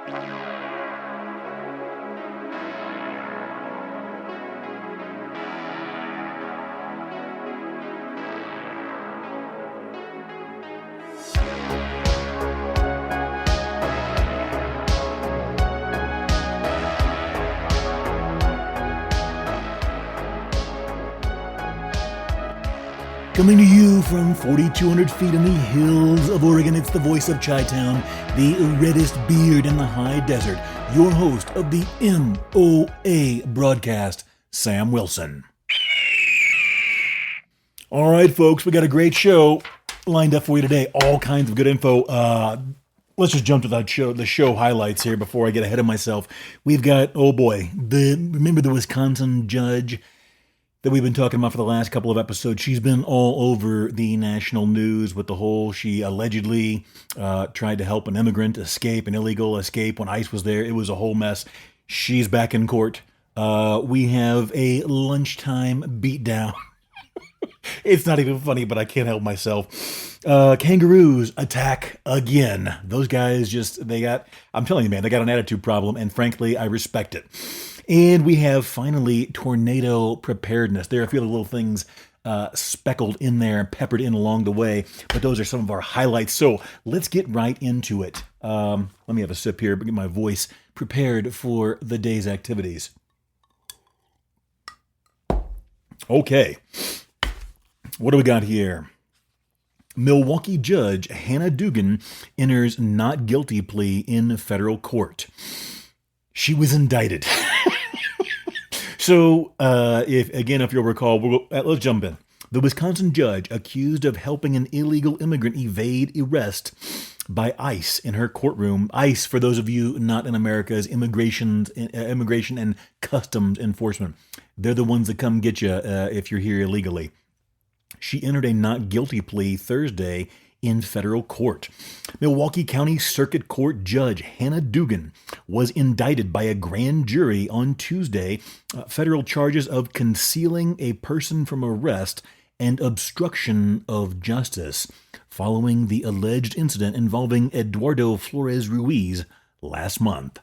Coming to you from 4,200 feet in the hills of Oregon, it's the voice of Chi-Town, the reddest beard in the high desert, your host of the MOA broadcast, Sam Wilson. All right, folks, we got a great show lined up for you today. All kinds of good info. Let's just jump to the show highlights here before I get ahead of myself. We've got, remember the Wisconsin judge that we've been talking about for the last couple of episodes? She's been all over the national news with the whole, she allegedly tried to help an immigrant escape, an illegal escape when ICE was there. It was a whole mess. She's back in court. We have a lunchtime beatdown. It's not even funny, but I can't help myself. Kangaroos attack again. Those guys I'm telling you, man, they got an attitude problem, and frankly, I respect it. And we have, finally, tornado preparedness. There are a few little things speckled in there, peppered in along the way, but those are some of our highlights. So let's get right into it. Let me have a sip here, get my voice prepared for the day's activities. Okay, what do we got here? Milwaukee judge Hannah Dugan enters not guilty plea in federal court. She was indicted. So, if you'll recall, let's jump in. The Wisconsin judge accused of helping an illegal immigrant evade arrest by ICE in her courtroom. ICE, for those of you not in America, is Immigration and Customs Enforcement. They're the ones that come get you if you're here illegally. She entered a not guilty plea Thursday in federal court. Milwaukee County Circuit Court Judge Hannah Dugan was indicted by a grand jury on Tuesday, federal charges of concealing a person from arrest and obstruction of justice, following the alleged incident involving Eduardo Flores Ruiz last month.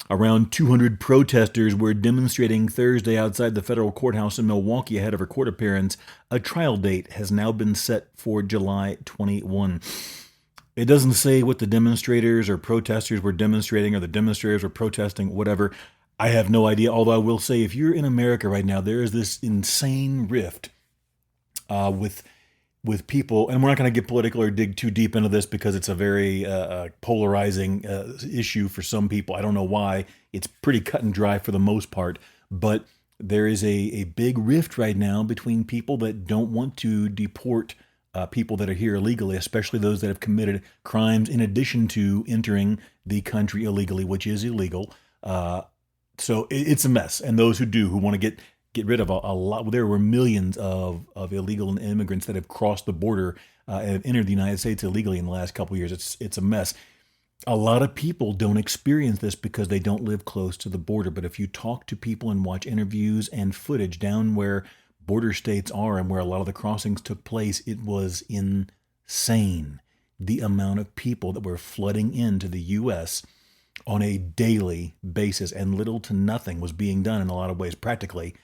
Around 200 protesters were demonstrating Thursday outside the federal courthouse in Milwaukee ahead of her court appearance. A trial date has now been set for July 21. It doesn't say what the demonstrators or protesters were demonstrating or the demonstrators were protesting, whatever. I have no idea, although I will say if you're in America right now, there is this insane rift with people, and we're not going to get political or dig too deep into this because it's a very polarizing issue for some people. I don't know why. It's pretty cut and dry for the most part, but there is a big rift right now between people that don't want to deport people that are here illegally, especially those that have committed crimes in addition to entering the country illegally, which is illegal. So it's a mess, and those who want to get rid of a lot. There were millions of illegal immigrants that have crossed the border and have entered the United States illegally in the last couple of years. It's a mess. A lot of people don't experience this because they don't live close to the border. But if you talk to people and watch interviews and footage down where border states are and where a lot of the crossings took place, it was insane. The amount of people that were flooding into the U.S. on a daily basis, and little to nothing was being done in a lot of ways, practically,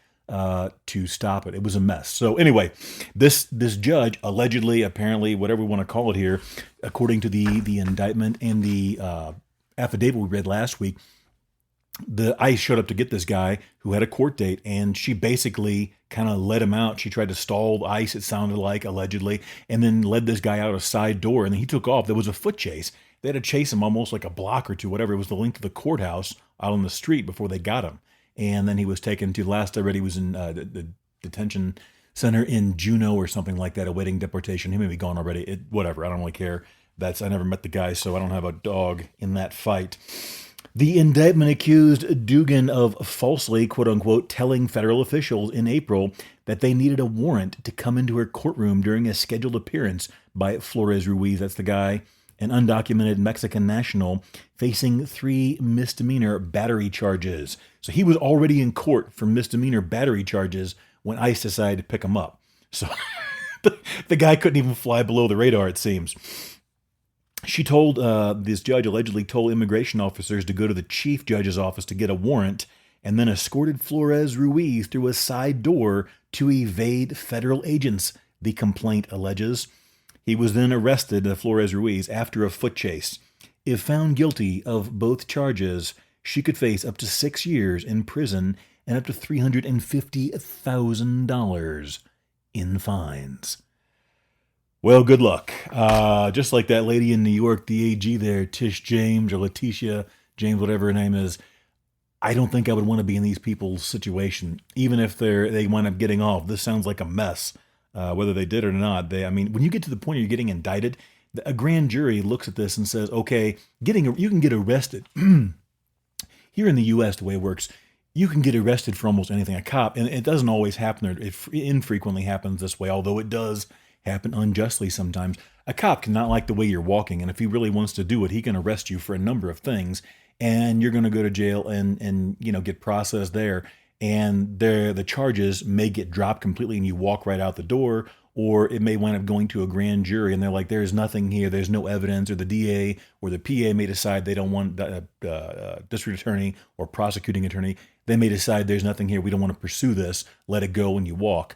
to stop it. It was a mess. So anyway, this judge allegedly, apparently, whatever we want to call it here, according to the indictment and the affidavit we read last week, the ICE showed up to get this guy who had a court date, and she basically kind of let him out. She tried to stall the ICE, it sounded like, allegedly, and then led this guy out a side door, and then he took off. There was a foot chase. They had to chase him almost like a block or two, whatever. It was the length of the courthouse out on the street before they got him. And then he was taken to, last I read, he was in the detention center in Juneau or something like that, awaiting deportation. He may be gone already. Whatever, I don't really care. I never met the guy, so I don't have a dog in that fight. The indictment accused Dugan of falsely, quote-unquote, telling federal officials in April that they needed a warrant to come into her courtroom during a scheduled appearance by Flores Ruiz. That's the guy, an undocumented Mexican national, facing 3 misdemeanor battery charges. So he was already in court for misdemeanor battery charges when ICE decided to pick him up. So the guy couldn't even fly below the radar, it seems. She told this judge allegedly told immigration officers to go to the chief judge's office to get a warrant, and then escorted Flores Ruiz through a side door to evade federal agents. The complaint alleges. He was then arrested, Flores Ruiz, after a foot chase. If found guilty of both charges, she could face up to 6 years in prison and up to $350,000 in fines. Well, good luck. Just like that lady in New York, the AG there, Tish James or Letitia James, whatever her name is. I don't think I would want to be in these people's situation, even if they wind up getting off. This sounds like a mess, whether they did or not. I mean, when you get to the point where you're getting indicted, a grand jury looks at this and says, okay, you can get arrested. Here in the U.S., the way it works, you can get arrested for almost anything. A cop, and it doesn't always happen, or it infrequently happens this way, although it does happen unjustly sometimes. A cop cannot like the way you're walking, and if he really wants to do it, he can arrest you for a number of things, and you're going to go to jail and get processed there, and the charges may get dropped completely, and you walk right out the door, or it may wind up going to a grand jury, and they're like, there's nothing here, there's no evidence, or the DA or the PA may decide they don't want district attorney or prosecuting attorney. They may decide there's nothing here, we don't want to pursue this, let it go, and you walk.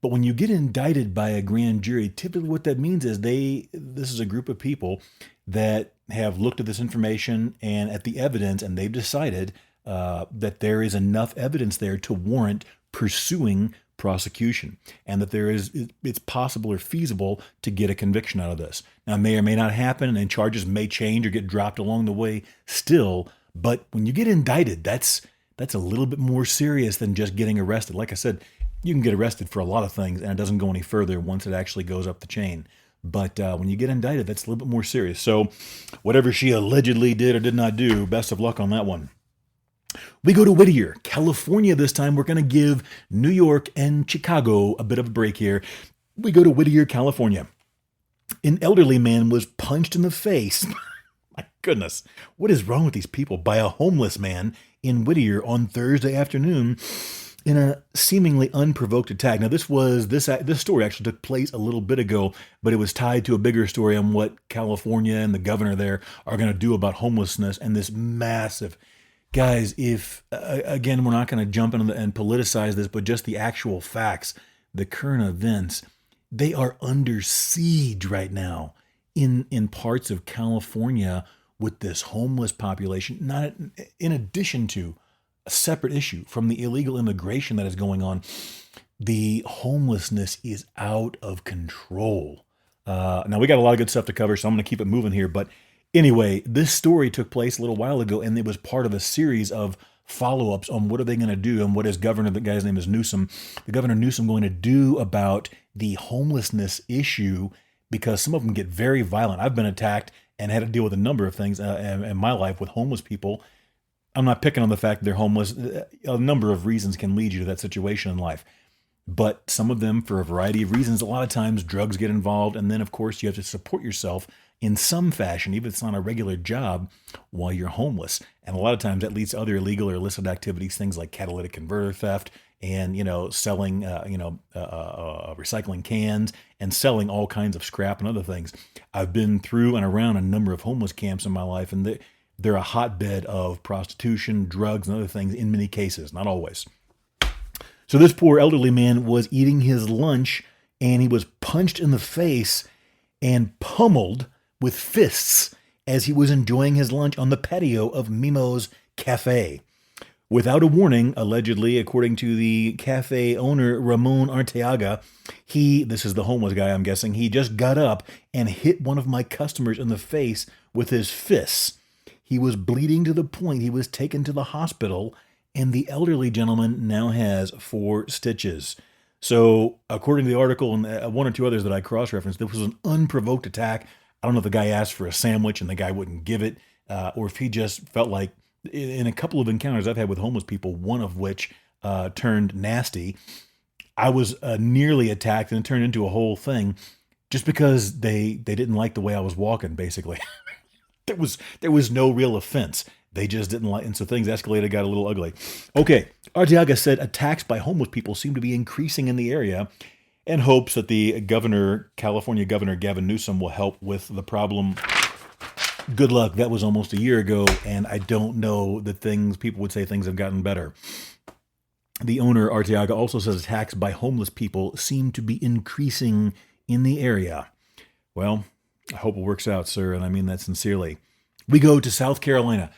But when you get indicted by a grand jury, typically what that means is this is a group of people that have looked at this information and at the evidence, and they've decided that there is enough evidence there to warrant pursuing prosecution, and that it's possible or feasible to get a conviction out of this. Now, it may or may not happen, and charges may change or get dropped along the way still, but when you get indicted, that's a little bit more serious than just getting arrested. Like I said, you can get arrested for a lot of things, and it doesn't go any further once it actually goes up the chain. But when you get indicted, that's a little bit more serious. So whatever she allegedly did or did not do, best of luck on that one. We go to Whittier, California this time. We're going to give New York and Chicago a bit of a break here. We go to Whittier, California. An elderly man was punched in the face. My goodness, what is wrong with these people? By a homeless man in Whittier on Thursday afternoon, in a seemingly unprovoked attack. Now, this story actually took place a little bit ago, but it was tied to a bigger story on what California and the governor there are going to do about homelessness and this massive. Guys, if, again, we're not going to jump into and politicize this, but just the actual facts, the current events, they are under siege right now in parts of California with this homeless population, not in addition to a separate issue from the illegal immigration that is going on. The homelessness is out of control. Now, we got a lot of good stuff to cover, so I'm going to keep it moving here. But anyway, this story took place a little while ago, and it was part of a series of follow-ups on what are they going to do and what is the guy's name is Newsom, the Governor Newsom going to do about the homelessness issue, because some of them get very violent. I've been attacked and had to deal with a number of things in my life with homeless people. I'm not picking on the fact that they're homeless. A number of reasons can lead you to that situation in life. But some of them, for a variety of reasons, a lot of times drugs get involved. And then, of course, you have to support yourself in some fashion, even if it's not a regular job, while you're homeless. And a lot of times that leads to other illegal or illicit activities, things like catalytic converter theft and, selling, recycling cans and selling all kinds of scrap and other things. I've been through and around a number of homeless camps in my life, and they're a hotbed of prostitution, drugs, and other things in many cases, not always. So this poor elderly man was eating his lunch, and he was punched in the face and pummeled with fists as he was enjoying his lunch on the patio of Mimo's Cafe. Without a warning, allegedly, according to the cafe owner, Ramon Arteaga, this is the homeless guy, I'm guessing, he just got up and hit one of my customers in the face with his fists. He was bleeding to the point he was taken to the hospital, and the elderly gentleman now has 4 stitches. So, according to the article and one or two others that I cross-referenced, this was an unprovoked attack. I don't know if the guy asked for a sandwich and the guy wouldn't give it, or if he just felt like, in a couple of encounters I've had with homeless people, one of which turned nasty, I was nearly attacked and it turned into a whole thing just because they didn't like the way I was walking, basically. There was no real offense. They just didn't like, and so things escalated, got a little ugly. Okay, Arteaga said attacks by homeless people seem to be increasing in the area, and hopes that the California Governor Gavin Newsom will help with the problem. Good luck. That was almost a year ago, and I don't know that people would say things have gotten better. The owner, Arteaga, also says attacks by homeless people seem to be increasing in the area. Well, I hope it works out, sir, and I mean that sincerely. We go to South Carolina.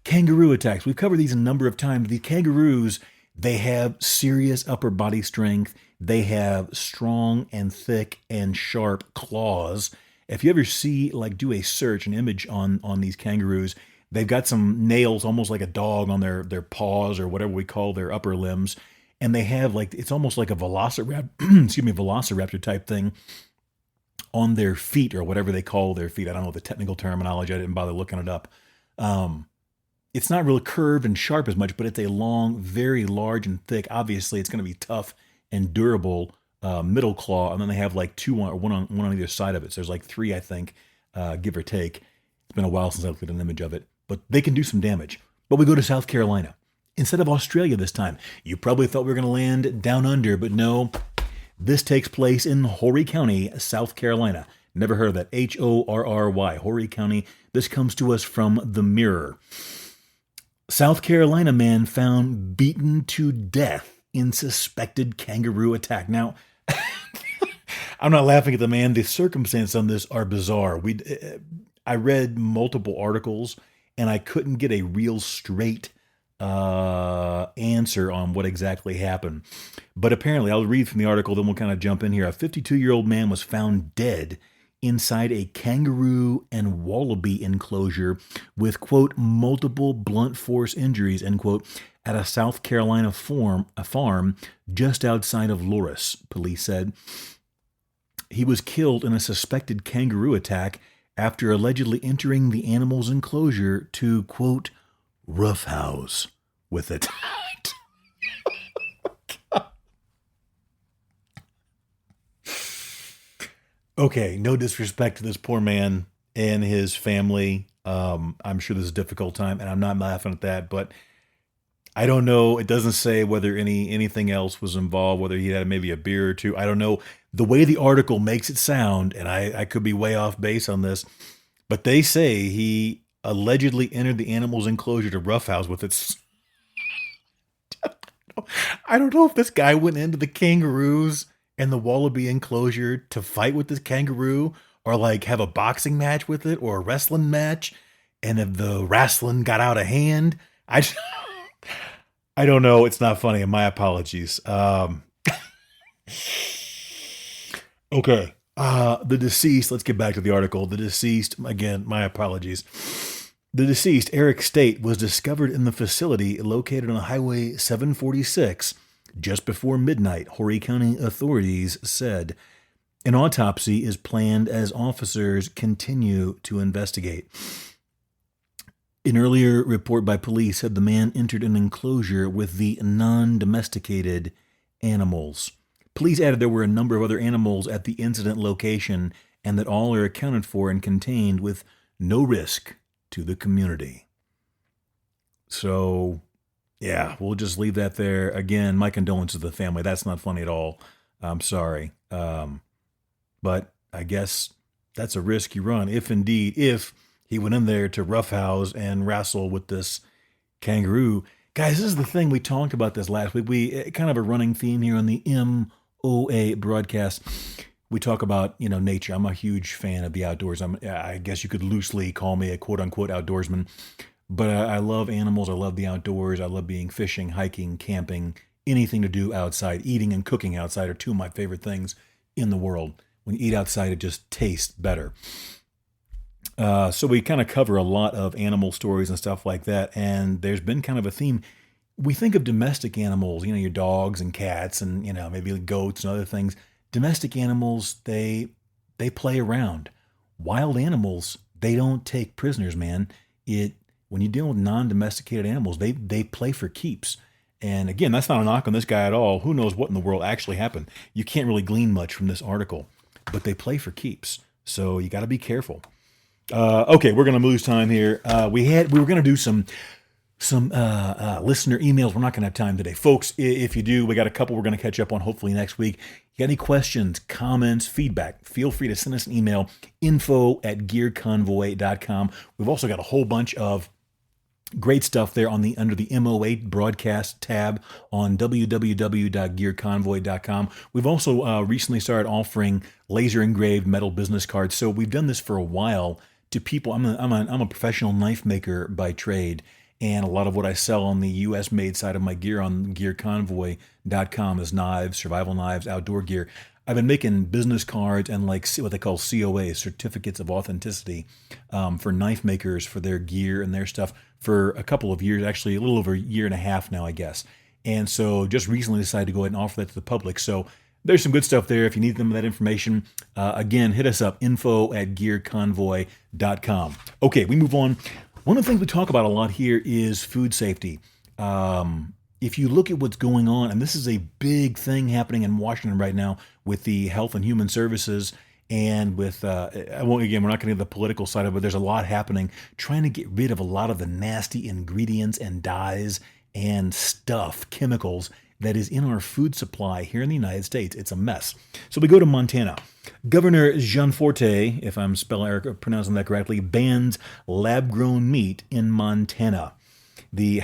Kangaroo attacks. We've covered these a number of times. The kangaroos, they have serious upper body strength. They have strong and thick and sharp claws. If you ever do a search, an image on these kangaroos, they've got some nails almost like a dog on their paws or whatever we call their upper limbs. And they have it's almost like a velociraptor type thing on their feet or whatever they call their feet. I don't know the technical terminology. I didn't bother looking it up. It's not really curved and sharp as much, but it's a long, very large and thick. Obviously, it's going to be tough and durable middle claw. And then they have one on either side of it. So there's 3, I think, give or take. It's been a while since I looked at an image of it. But they can do some damage. But we go to South Carolina. Instead of Australia this time. You probably thought we were going to land down under, but no. This takes place in Horry County, South Carolina. Never heard of that. Horry, Horry County. This comes to us from the Mirror. South Carolina man found beaten to death in suspected kangaroo attack. Now, I'm not laughing at the man. The circumstances on this are bizarre. I read multiple articles, and I couldn't get a real straight answer on what exactly happened. But apparently, I'll read from the article, then we'll kind of jump in here. A 52-year-old man was found dead inside a kangaroo and wallaby enclosure with, quote, multiple blunt force injuries, end quote, at a South Carolina farm just outside of Loris, police said. He was killed in a suspected kangaroo attack after allegedly entering the animal's enclosure to, quote, roughhouse with it. Okay, no disrespect to this poor man and his family. I'm sure this is a difficult time, and I'm not laughing at that, but I don't know. It doesn't say whether anything else was involved, whether he had maybe a beer or two. I don't know. The way the article makes it sound, and I could be way off base on this, but they say he allegedly entered the animal's enclosure to roughhouse with its... I don't know if this guy went into the kangaroos and the wallaby enclosure to fight with this kangaroo, or have a boxing match with it, or a wrestling match, and if the wrestling got out of hand. I don't know. It's not funny, and my apologies. Okay. The deceased, let's get back to the article. The deceased, again, my apologies. The deceased, Eric State, was discovered in the facility located on Highway 746 just before midnight, Horry County authorities said. An autopsy is planned as officers continue to investigate. An earlier report by police said the man entered an enclosure with the non-domesticated animals. Police added there were a number of other animals at the incident location and that all are accounted for and contained with no risk to the community. So, yeah, we'll just leave that there. Again, my condolences to the family. That's not funny at all. I'm sorry. But I guess that's a risk you run if he went in there to roughhouse and wrestle with this kangaroo. Guys, this is the thing. We talked about this last week. We kind of a running theme here on the MOA broadcast. We talk about, nature. I'm a huge fan of the outdoors. I guess you could loosely call me a quote-unquote outdoorsman. But I love animals. I love the outdoors. I love being fishing, hiking, camping, anything to do outside. Eating and cooking outside are two of my favorite things in the world. When you eat outside, it just tastes better. So we kind of cover a lot of animal stories and stuff like that. And there's been kind of a theme. We think of domestic animals, your dogs and cats and, maybe goats and other things. Domestic animals, they play around. Wild animals, they don't take prisoners, man. When you deal with non-domesticated animals, they play for keeps. And again, that's not a knock on this guy at all. Who knows what in the world actually happened? You can't really glean much from this article, but they play for keeps. So you got to be careful. Okay, we're going to lose time here. We were going to do some some listener emails. We're not going to have time today. Folks, if you do, we got a couple we're going to catch up on hopefully next week. You got any questions, comments, feedback, feel free to send us an email, info@gearconvoy.com. We've also got a whole bunch of great stuff there under the MO8 broadcast tab on www.gearconvoy.com. We've also recently started offering laser engraved metal business cards. So we've done this for a while to people. I'm a professional knife maker by trade, and a lot of what I sell on the U.S. made side of my gear on gearconvoy.com is knives, survival knives, outdoor gear. I've been making business cards and like what they call COA, certificates of authenticity, for knife makers for their gear and their stuff for a couple of years, actually a little over a year and a half now, I guess. And so just recently decided to go ahead and offer that to the public. So there's some good stuff there. If you need that information, again, hit us up, info@gearconvoy.com. Okay, we move on. One of the things we talk about a lot here is food safety. If you look at what's going on, and this is a big thing happening in Washington right now with the Health and Human Services and with, we're not going to get the political side of it, but there's a lot happening trying to get rid of a lot of the nasty ingredients and dyes and stuff, chemicals, that is in our food supply here in the United States. It's a mess. So we go to Montana. Governor Gianforte, if I'm pronouncing that correctly, bans lab-grown meat in Montana. The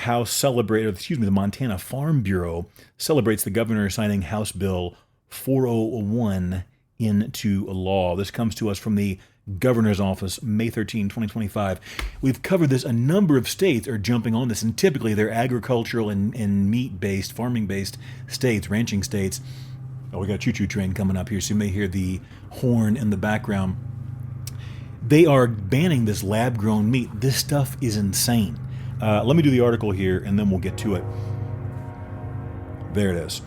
Montana Farm Bureau celebrates the governor signing House Bill 401 into law. This comes to us from the governor's office, May 13, 2025. We've covered this. A number of states are jumping on this, and typically they're agricultural and meat-based, farming-based states, ranching states. Oh, we got a choo-choo train coming up here, so you may hear the horn in the background. They are banning this lab-grown meat. This stuff is insane. Let me do the article here, and then we'll get to it. There it is.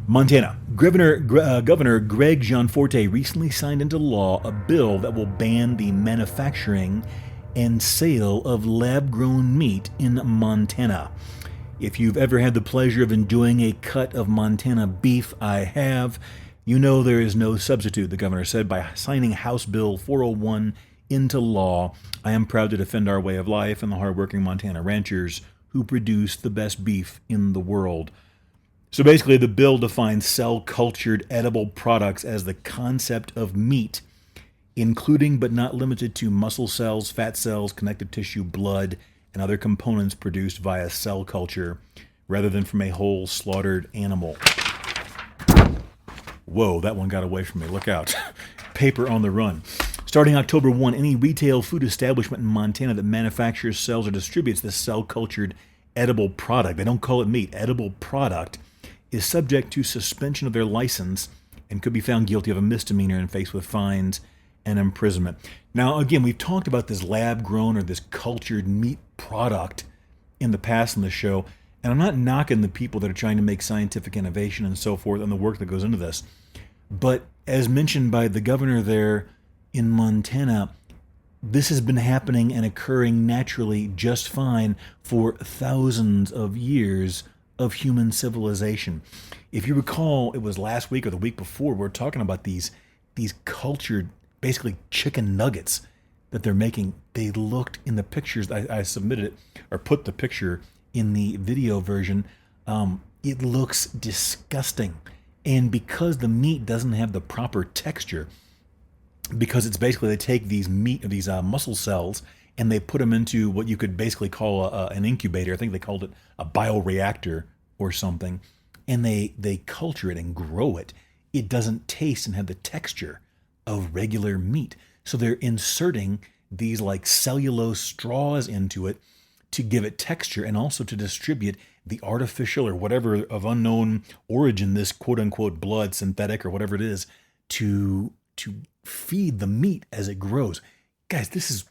Montana. Governor Greg Gianforte recently signed into law a bill that will ban the manufacturing and sale of lab-grown meat in Montana. If you've ever had the pleasure of enjoying a cut of Montana beef, I have, you know there is no substitute, the governor said. By signing House Bill 401 into law, I am proud to defend our way of life and the hardworking Montana ranchers who produce the best beef in the world. So basically, the bill defines cell-cultured edible products as the concept of meat, including but not limited to muscle cells, fat cells, connective tissue, blood, and other components produced via cell culture, rather than from a whole slaughtered animal. Whoa, that one got away from me. Look out. Paper on the run. Starting October 1, any retail food establishment in Montana that manufactures, sells, or distributes this cell-cultured edible product, they don't call it meat, edible product, is subject to suspension of their license and could be found guilty of a misdemeanor and faced with fines and imprisonment. Now, again, we've talked about this lab-grown or this cultured meat product in the past in the show, and I'm not knocking the people that are trying to make scientific innovation and so forth and the work that goes into this. But as mentioned by the governor there in Montana, this has been happening and occurring naturally just fine for thousands of years of human civilization. If you recall, it was last week or the week before, we were talking about these cultured, basically chicken nuggets that they're making. They looked in the pictures, I submitted it, or put the picture in the video version. It looks disgusting. And because the meat doesn't have the proper texture, because it's basically they take these muscle cells and they put them into what you could basically call an incubator. I think they called it a bioreactor or something. And they culture it and grow it. It doesn't taste and have the texture of regular meat. So they're inserting these like cellulose straws into it to give it texture and also to distribute the artificial or whatever of unknown origin, this quote unquote blood, synthetic or whatever it is, to feed the meat as it grows. Guys, this is,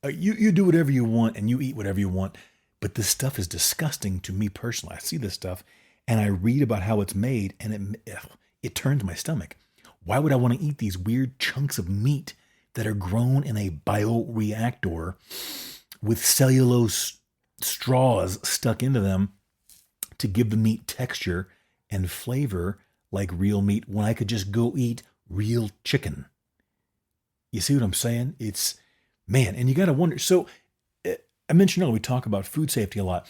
you do whatever you want and you eat whatever you want, but this stuff is disgusting to me personally. I see this stuff and I read about how it's made and it turns my stomach. Why would I want to eat these weird chunks of meat that are grown in a bioreactor with cellulose straws stuck into them to give the meat texture and flavor like real meat when I could just go eat real chicken? You see what I'm saying? It's, man, and you got to wonder. So I mentioned earlier, we talk about food safety a lot.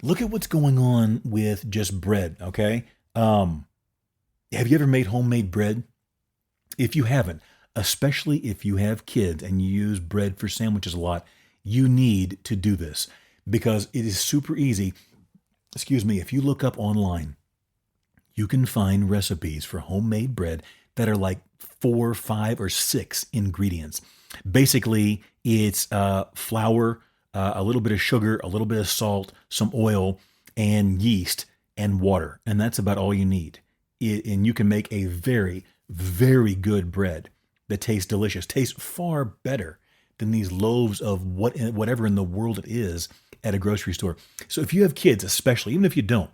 Look at what's going on with just bread, okay? Um, have you ever made homemade bread? If you haven't, especially if you have kids and you use bread for sandwiches a lot, you need to do this because it is super easy. Excuse me, if you look up online, you can find recipes for homemade bread that are like four, five, or six ingredients. Basically, it's flour, a little bit of sugar, a little bit of salt, some oil, and yeast and water. And that's about all you need. And you can make a very, very good bread that tastes delicious, tastes far better than these loaves of whatever in the world it is at a grocery store. So if you have kids, especially, even if you don't,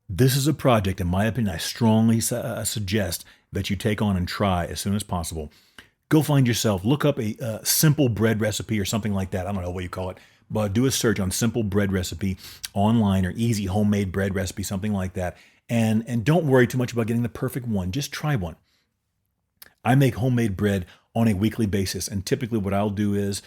this is a project, in my opinion, I strongly suggest that you take on and try as soon as possible. Go find yourself, look up a simple bread recipe or something like that. I don't know what you call it, but do a search on simple bread recipe online or easy homemade bread recipe, something like that. And don't worry too much about getting the perfect one. Just try one. I make homemade bread on a weekly basis, and typically what I'll do is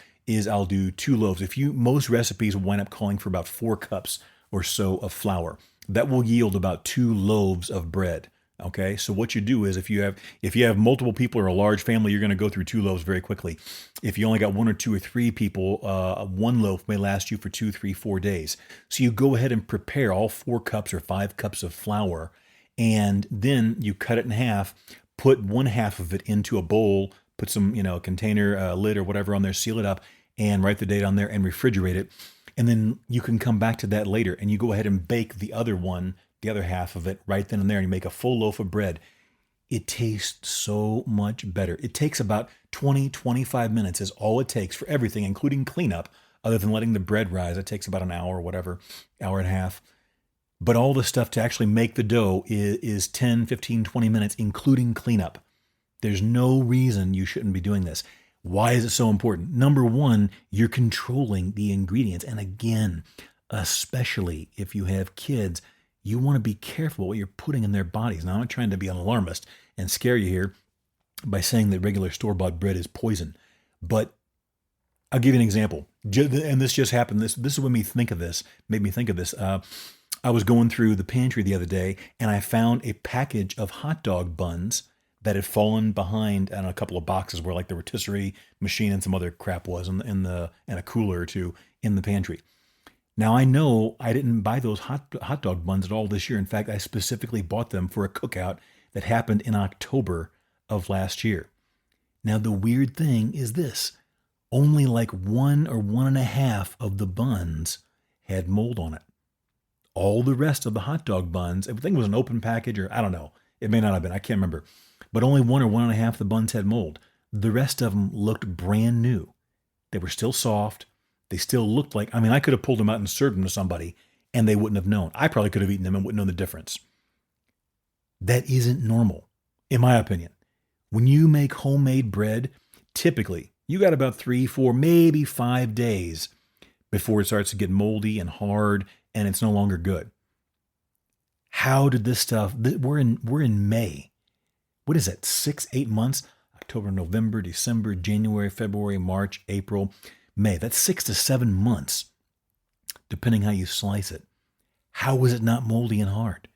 I'll do two loaves. Most recipes wind up calling for about 4 cups or so of flour. That will yield about 2 loaves of bread. Okay, so what you do is if you have multiple people or a large family, you're going to go through 2 loaves very quickly. If you only got one or two or three people, 1 loaf may last you for 2, 3, 4 days. So you go ahead and prepare all 4 cups or 5 cups of flour, and then you cut it in half. Put one half of it into a bowl. Put some, container lid or whatever on there. Seal it up, and write the date on there and refrigerate it. And then you can come back to that later, and you go ahead and bake the other half of it right then and there, and you make a full loaf of bread. It tastes so much better. It takes about 20, 25 minutes is all it takes for everything, including cleanup, other than letting the bread rise. It takes about an hour or whatever, hour and a half. But all the stuff to actually make the dough is 10, 15, 20 minutes, including cleanup. There's no reason you shouldn't be doing this. Why is it so important? Number one, you're controlling the ingredients. And again, especially if you have kids, you want to be careful what you're putting in their bodies. Now, I'm not trying to be an alarmist and scare you here by saying that regular store-bought bread is poison. But I'll give you an example. And this just happened. This is what made me think of this. I was going through the pantry the other day, and I found a package of hot dog buns that had fallen behind on a couple of boxes where like the rotisserie machine and some other crap was and a cooler or two in the pantry. Now I know I didn't buy those hot dog buns at all this year. In fact, I specifically bought them for a cookout that happened in October of last year. Now the weird thing is this: only like 1 or 1.5 of the buns had mold on it. All the rest of the hot dog buns, I think it was an open package, or I don't know. It may not have been. I can't remember. But only 1 or 1.5 of the buns had mold. The rest of them looked brand new. They were still soft. They still looked like, I could have pulled them out and served them to somebody and they wouldn't have known. I probably could have eaten them and wouldn't know the difference. That isn't normal, in my opinion. When you make homemade bread, typically you got about 3, 4, maybe 5 days before it starts to get moldy and hard and it's no longer good. How did this stuff, we're in May. What is that, 6, 8 months? October, November, December, January, February, March, April, May. That's 6 to 7 months, depending how you slice it. How is it not moldy and hard?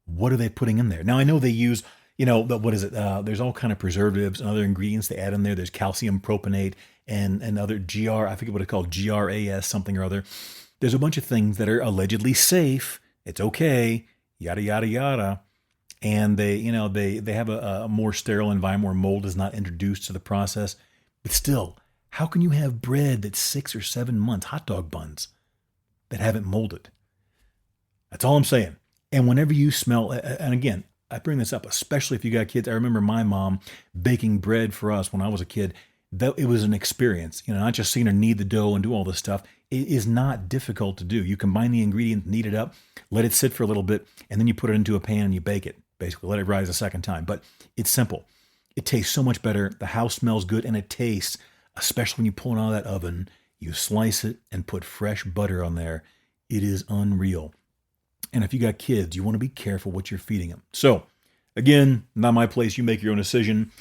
What are they putting in there? Now, I know they use, what is it? There's all kind of preservatives and other ingredients they add in there. There's calcium propionate and other I forget what it's called, GRAS, something or other. There's a bunch of things that are allegedly safe. It's okay, yada, yada, yada. And they have a more sterile environment where mold is not introduced to the process. But still, how can you have bread that's 6 or 7 months, hot dog buns, that haven't molded? That's all I'm saying. And whenever you smell, and again, I bring this up, especially if you got kids. I remember my mom baking bread for us when I was a kid. It was an experience, not just seeing her knead the dough and do all this stuff. It is not difficult to do. You combine the ingredients, knead it up, let it sit for a little bit, and then you put it into a pan and you bake it. Basically, let it rise a second time. But it's simple. It tastes so much better. The house smells good, and it tastes, especially when you pull it out of that oven, you slice it and put fresh butter on there. It is unreal. And if you got kids, you want to be careful what you're feeding them. So, again, not my place. You make your own decision.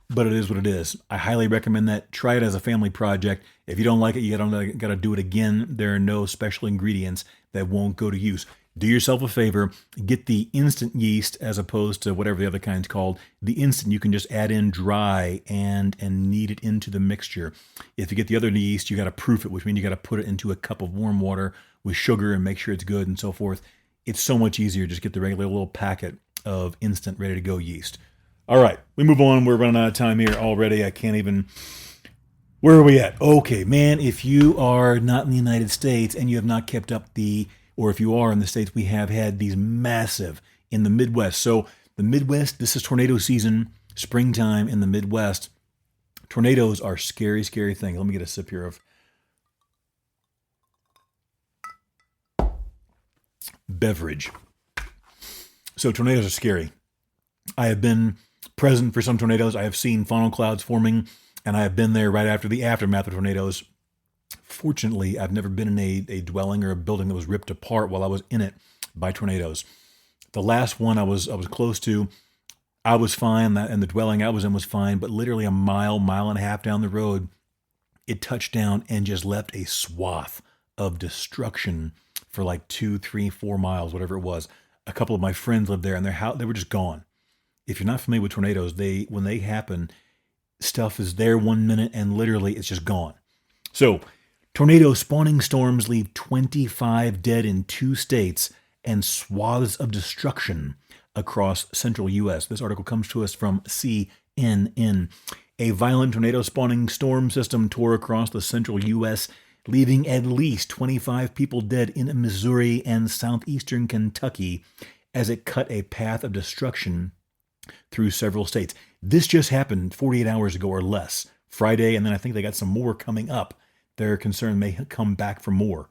but it is what it is. I highly recommend that. Try it as a family project. If you don't like it, you got to do it again. There are no special ingredients that won't go to use. Do yourself a favor, get the instant yeast as opposed to whatever the other kind's called. The instant you can just add in dry and knead it into the mixture. If you get the other yeast, you got to proof it, which means you got to put it into a cup of warm water with sugar and make sure it's good and so forth. It's so much easier. Just get the regular little packet of instant ready to go yeast. All right, we move on. We're running out of time here already. I can't even... Where are we at? Okay, man, if you are not in the United States and you have not kept up or if you are in the States, we have had these massive in the Midwest. So the Midwest, this is tornado season, springtime in the Midwest. Tornadoes are scary, scary thing. Let me get a sip here of beverage. So tornadoes are scary. I have been present for some tornadoes. I have seen funnel clouds forming, and I have been there right after the aftermath of tornadoes. Fortunately, I've never been in a dwelling or a building that was ripped apart while I was in it by tornadoes. The last one I was close to, I was fine, and the dwelling I was in was fine, but literally a mile and a half down the road, it touched down and just left a swath of destruction for like 2, 3, 4 miles, whatever it was. A couple of my friends lived there, and their house, they were just gone. If you're not familiar with tornadoes, when they happen, stuff is there 1 minute and literally it's just gone. So tornado spawning storms leave 25 dead in 2 states and swaths of destruction across central U.S. This article comes to us from CNN. A violent tornado spawning storm system tore across the central U.S., leaving at least 25 people dead in Missouri and southeastern Kentucky as it cut a path of destruction through several states. This just happened 48 hours ago or less, Friday, and then I think they got some more coming up. They're concerned may come back for more.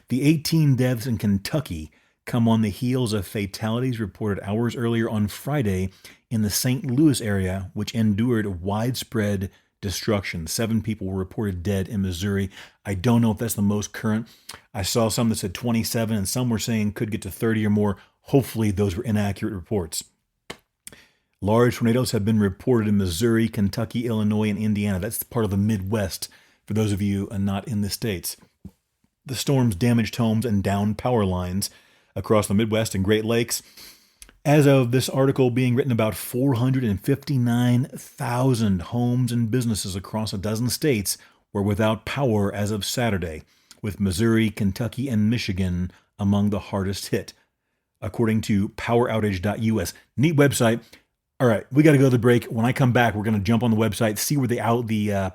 The 18 deaths in Kentucky come on the heels of fatalities reported hours earlier on Friday in the St. Louis area, which endured widespread destruction. 7 people were reported dead in Missouri. I don't know if that's the most current. I saw some that said 27, and some were saying could get to 30 or more. Hopefully those were inaccurate reports. Large tornadoes have been reported in Missouri, Kentucky, Illinois, and Indiana. That's part of the Midwest, for those of you not in the States. The storms damaged homes and downed power lines across the Midwest and Great Lakes. As of this article being written, about 459,000 homes and businesses across a dozen states were without power as of Saturday, with Missouri, Kentucky, and Michigan among the hardest hit, according to poweroutage.us. Neat website. All right, we got to go to the break. When I come back, we're going to jump on the website, see where the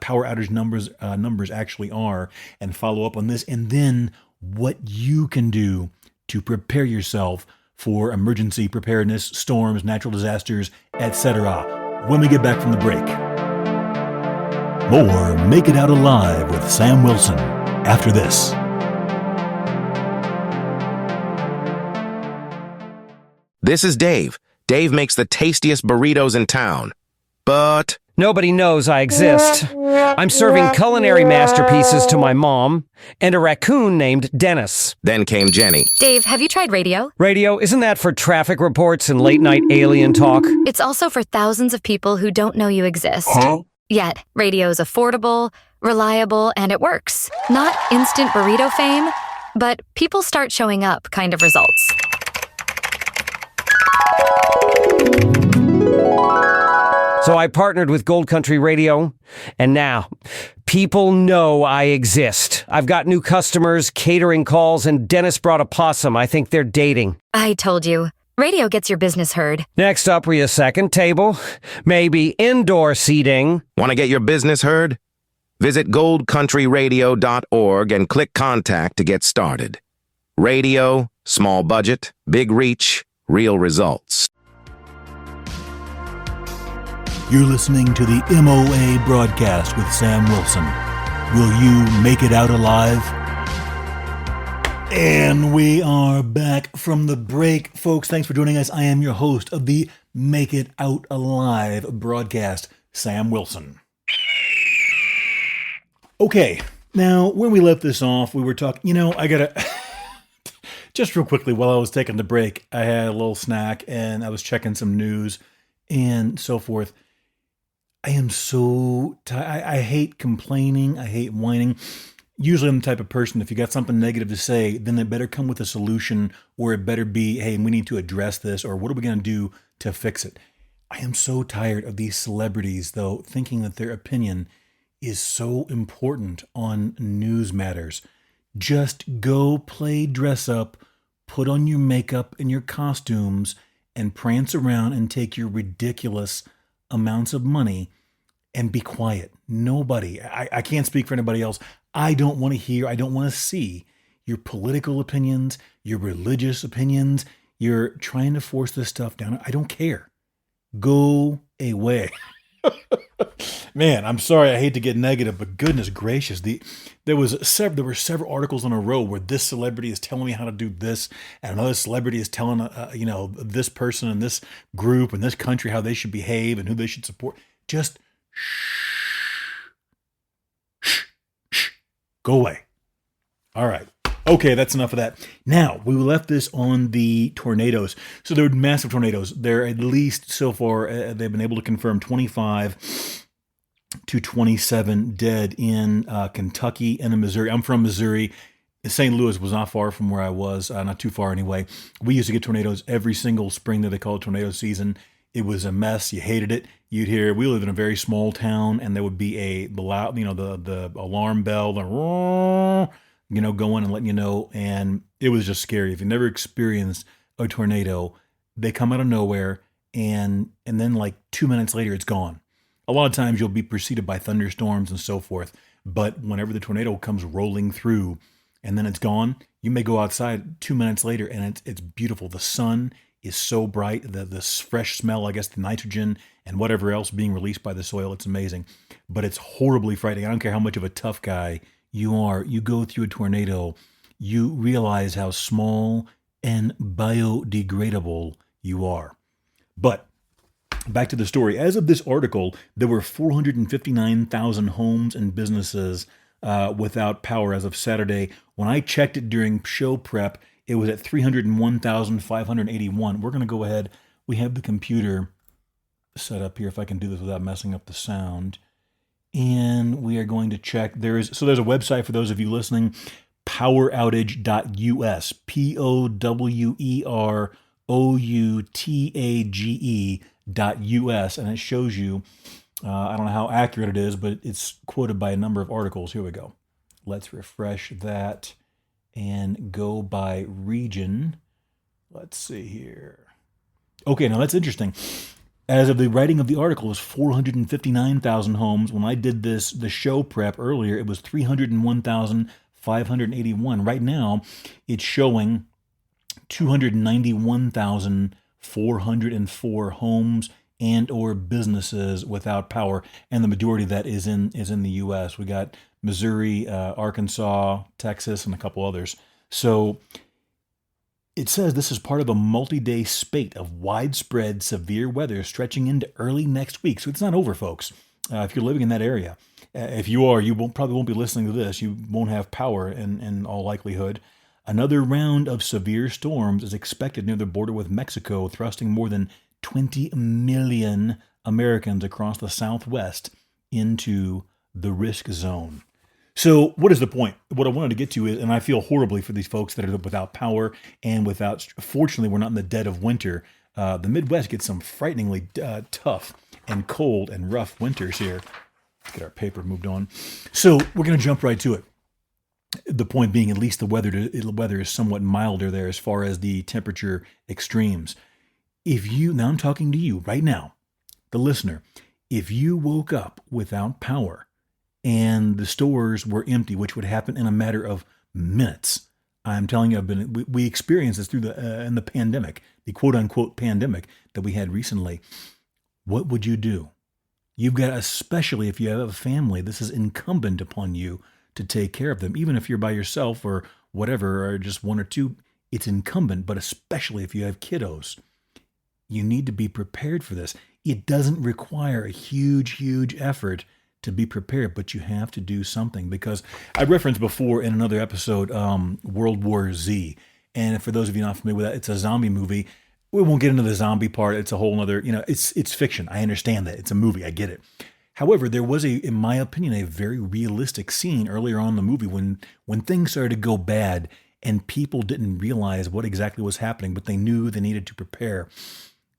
power outage numbers actually are, and follow up on this, and then what you can do to prepare yourself for emergency preparedness, storms, natural disasters, etc. When we get back from the break. More Make It Out Alive with Sam Wilson after this. This is Dave. Dave makes the tastiest burritos in town. But nobody knows I exist. I'm serving culinary masterpieces to my mom and a raccoon named Dennis. Then came Jenny. Dave, have you tried radio? Radio, isn't that for traffic reports and late-night alien talk? It's also for thousands of people who don't know you exist. Huh? Yet, radio is affordable, reliable, and it works. Not instant burrito fame, but people start showing up kind of results. So I partnered with Gold Country Radio, and now people know I exist. I've got new customers, catering calls, and Dennis brought a possum. I think they're dating. I told you. Radio gets your business heard. Next up, we a second table, maybe indoor seating. Want to get your business heard? Visit goldcountryradio.org and click Contact to get started. Radio, small budget, big reach, real results. You're listening to the MOA broadcast with Sam Wilson. Will you make it out alive? And we are back from the break. Folks, thanks for joining us. I am your host of the Make It Out Alive broadcast, Sam Wilson. Okay, now when we left this off, we were talking, I gotta, just real quickly while I was taking the break, I had a little snack and I was checking some news and so forth. I am so tired. I hate complaining. I hate whining. Usually I'm the type of person, if you got something negative to say, then it better come with a solution, or it better be, hey, we need to address this, or what are we going to do to fix it? I am so tired of these celebrities, though, thinking that their opinion is so important on news matters. Just go play dress up, put on your makeup and your costumes, and prance around and take your ridiculous amounts of money and be quiet. Nobody, I can't speak for anybody else. I don't want to hear, I don't want to see your political opinions, your religious opinions. You're trying to force this stuff down. I don't care. Go away. Man, I'm sorry. I hate to get negative, but goodness gracious, there were several articles in a row where this celebrity is telling me how to do this, and another celebrity is telling this person and this group and this country how they should behave and who they should support. Just shh, go away. All right. Okay, that's enough of that. Now, we left this on the tornadoes. So there were massive tornadoes. They're at least so far, they've been able to confirm 25 to 27 dead in Kentucky and in Missouri. I'm from Missouri. St. Louis was not far from where I was, not too far anyway. We used to get tornadoes every single spring that they call it tornado season. It was a mess. You hated it. You'd hear, we lived in a very small town, and there would be the alarm bell, going and letting you know. And it was just scary. If you never experienced a tornado, they come out of nowhere, and then like 2 minutes later, it's gone. A lot of times you'll be preceded by thunderstorms and so forth. But whenever the tornado comes rolling through and then it's gone, you may go outside 2 minutes later and it's beautiful. The sun is so bright, the fresh smell, I guess the nitrogen and whatever else being released by the soil, it's amazing. But it's horribly frightening. I don't care how much of a tough guy you are. You go through a tornado, you realize how small and biodegradable you are. But back to the story. As of this article, there were 459,000 homes and businesses without power as of Saturday. When I checked it during show prep, it was at 301,581. We're going to go ahead. We have the computer set up here, if I can do this without messing up the sound. And we are going to check. There's a website for those of you listening, poweroutage.us, POWEROUTAGE.us, and it shows you, I don't know how accurate it is, but it's quoted by a number of articles. Here we go. Let's refresh that and go by region. Let's see here. Okay, now that's interesting. As of the writing of the article, it was 459,000 homes. When I did the show prep earlier, it was 301,581. Right now, it's showing 291,404 homes and or businesses without power, and the majority of that is in the U.S. We got Missouri, Arkansas, Texas, and a couple others. So it says this is part of a multi-day spate of widespread severe weather stretching into early next week. So it's not over, folks. If you're living in that area, if you are, probably won't be listening to this. You won't have power in all likelihood. Another round of severe storms is expected near the border with Mexico, thrusting more than 20 million Americans across the Southwest into the risk zone. So what is the point? What I wanted to get to is, and I feel horribly for these folks that are without power and fortunately, we're not in the dead of winter. The Midwest gets some frighteningly tough and cold and rough winters here. Let's get our paper moved on. So we're going to jump right to it. The point being, at least the weather is somewhat milder there as far as the temperature extremes. Now I'm talking to you right now, the listener, if you woke up without power, and the stores were empty, which would happen in a matter of minutes. I'm telling you, we experienced this in the pandemic, the quote unquote pandemic that we had recently. What would you do? You've got, especially if you have a family, this is incumbent upon you to take care of them. Even if you're by yourself or whatever, or just one or two, it's incumbent, but especially if you have kiddos, you need to be prepared for this. It doesn't require a huge effort to be prepared, but you have to do something, because I referenced before in another episode, World War Z. And for those of you not familiar with that, it's a zombie movie. We won't get into the zombie part. It's a whole other, it's fiction. I understand that. It's a movie. I get it. However, there was in my opinion, a very realistic scene earlier on in the movie when things started to go bad and people didn't realize what exactly was happening, but they knew they needed to prepare.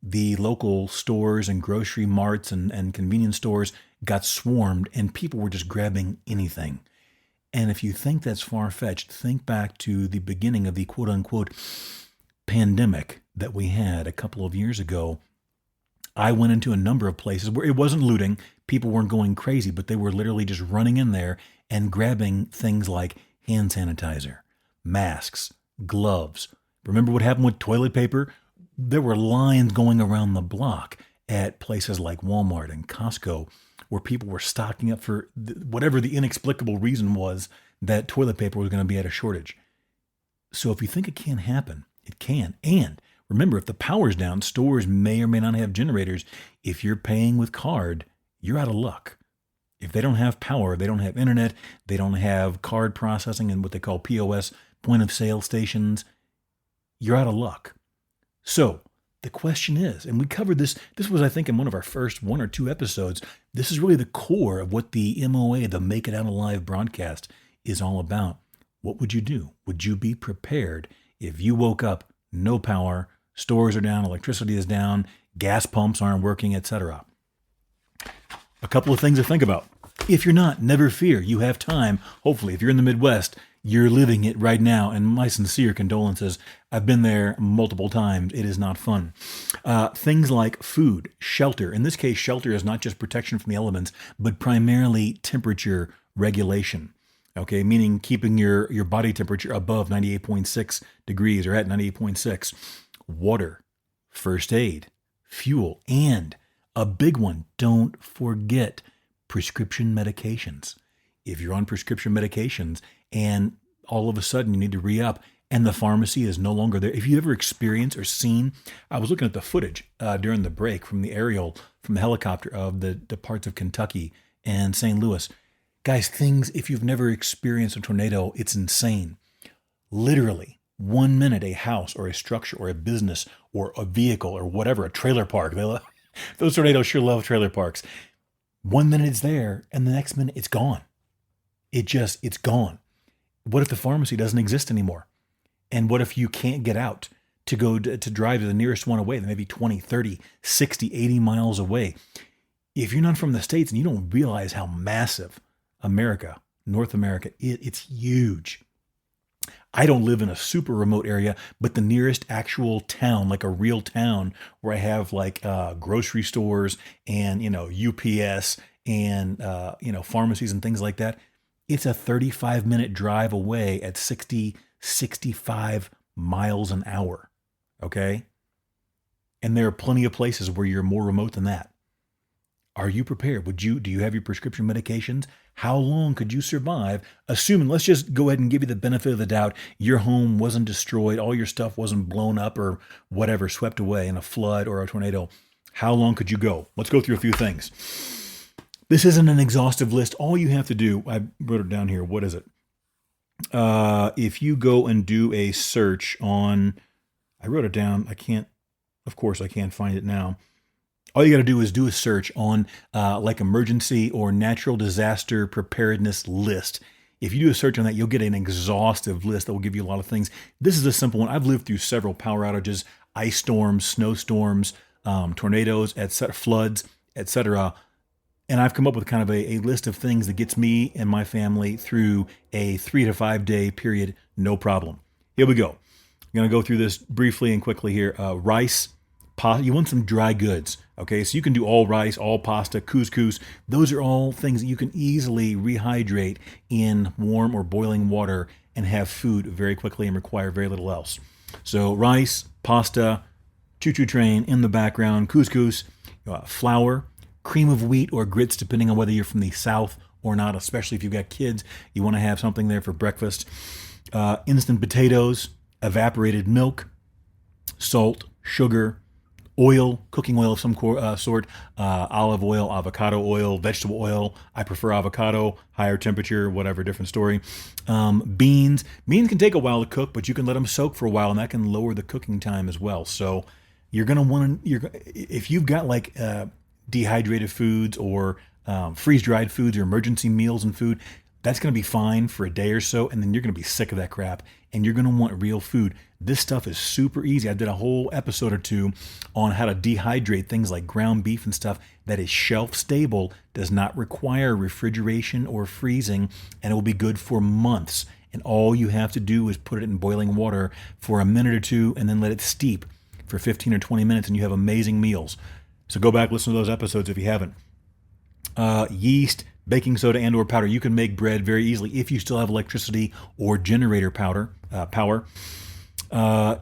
The local stores and grocery marts and convenience stores got swarmed and people were just grabbing anything. And if you think that's far-fetched, think back to the beginning of the quote-unquote pandemic that we had a couple of years ago. I went into a number of places where it wasn't looting. People weren't going crazy, but they were literally just running in there and grabbing things like hand sanitizer, masks, gloves. Remember what happened with toilet paper? There were lines going around the block at places like Walmart and Costco where people were stocking up for whatever the inexplicable reason was that toilet paper was going to be at a shortage. So if you think it can't happen, it can. And remember, if the power's down, stores may or may not have generators. If you're paying with card, you're out of luck. If they don't have power, they don't have internet, they don't have card processing and what they call POS, point of sale stations, you're out of luck. So the question is, and we covered this was, I think, in one of our first 1 or 2 episodes, this is really the core of what the MOA, the Make It Out Alive broadcast, is all about. What would you do? Would you be prepared if you woke up, no power, stores are down, electricity is down, gas pumps aren't working, etc.? A couple of things to think about. If you're not, never fear. You have time. Hopefully, if you're in the Midwest, you're living it right now. And my sincere condolences. I've been there multiple times. It is not fun. Things like food, shelter. In this case, shelter is not just protection from the elements, but primarily temperature regulation. Okay, meaning keeping your body temperature above 98.6 degrees or at 98.6. Water, first aid, fuel, and a big one, don't forget prescription medications. If you're on prescription medications and all of a sudden you need to re-up and the pharmacy is no longer there. If you ever experienced or seen, I was looking at the footage during the break from the aerial, from the helicopter of the parts of Kentucky and St. Louis. Guys, if you've never experienced a tornado, it's insane. Literally, 1 minute, a house or a structure or a business or a vehicle or whatever, a trailer park. Those tornadoes sure love trailer parks. 1 minute it's there, and the next minute it's gone. It's gone. What if the pharmacy doesn't exist anymore? And what if you can't get out to go to drive to the nearest one away, maybe 20, 30, 60, 80 miles away? If you're not from the States and you don't realize how massive America, North America, it's huge. I don't live in a super remote area, but the nearest actual town, like a real town where I have like grocery stores and, UPS and, pharmacies and things like that, it's a 35-minute drive away at 60, 65 miles an hour. Okay. And there are plenty of places where you're more remote than that. Are you prepared? Do you have your prescription medications? How long could you survive? Assuming, let's just go ahead and give you the benefit of the doubt, your home wasn't destroyed, all your stuff wasn't blown up or whatever, swept away in a flood or a tornado. How long could you go? Let's go through a few things. This isn't an exhaustive list. All you have to do, I wrote it down here. What is it? If you go and do a search on, I wrote it down. I can't find it now. All you got to do is do a search on like emergency or natural disaster preparedness list. If you do a search on that, you'll get an exhaustive list that will give you a lot of things. This is a simple one. I've lived through several power outages, ice storms, snowstorms, tornadoes, etc., floods, etc. And I've come up with kind of a list of things that gets me and my family through a 3 to 5 day period, no problem. Here we go. I'm going to go through this briefly and quickly here. Rice, you want some dry goods. Okay, so you can do all rice, all pasta, couscous. Those are all things that you can easily rehydrate in warm or boiling water and have food very quickly and require very little else. So rice, pasta, choo-choo train in the background, couscous, flour, cream of wheat or grits, depending on whether you're from the South or not, especially if you've got kids. You want to have something there for breakfast. Instant potatoes, evaporated milk, salt, sugar, oil, cooking oil of some sort, olive oil, avocado oil, vegetable oil. I prefer avocado, higher temperature, whatever, different story. Beans. Beans can take a while to cook, but you can let them soak for a while, and that can lower the cooking time as well. So you're going to want to, if you've got like dehydrated foods or freeze-dried foods or emergency meals and food, that's going to be fine for a day or so, and then you're going to be sick of that crap, and you're going to want real food. This stuff is super easy. I did a whole episode or two on how to dehydrate things like ground beef and stuff that is shelf-stable, does not require refrigeration or freezing, and it will be good for months. And all you have to do is put it in boiling water for a minute or two and then let it steep for 15 or 20 minutes, and you have amazing meals. So go back, listen to those episodes if you haven't. Yeast, baking soda, and or powder. You can make bread very easily if you still have electricity or generator power.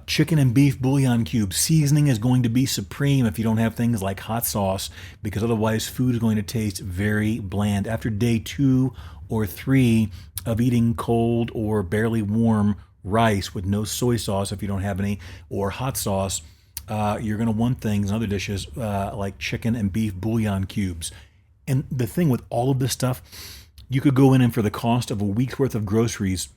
Chicken and beef bouillon cubes. Seasoning is going to be supreme if you don't have things like hot sauce, because otherwise food is going to taste very bland. After day 2 or 3 of eating cold or barely warm rice with no soy sauce, if you don't have any, or hot sauce, you're going to want things and other dishes like chicken and beef bouillon cubes. And the thing with all of this stuff, you could go in and for the cost of a week's worth of groceries,